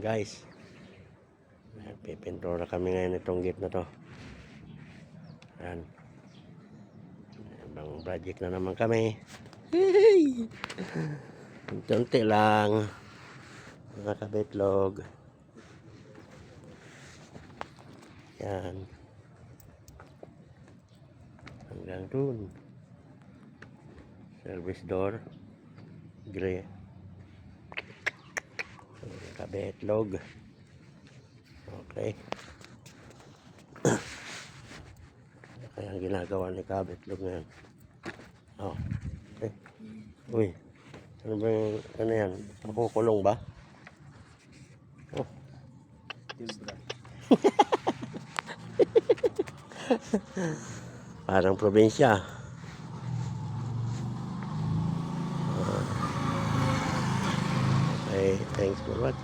guys. Pipinturo na kami ngayon itong gate na to. Ayan. Ibang project na naman kami. Hey! Unti lang. Mga kabitlog. Yan. Hanggang dun. Service door. Gray. Kabitlog. Okay. Kaya ang ginagawa ni kabitlog ngayon. Oh. Okay. Uy. Ano ba yung, ano yan? Makukulong ba? Oh. Parang probinsya. Okay, thanks for watching.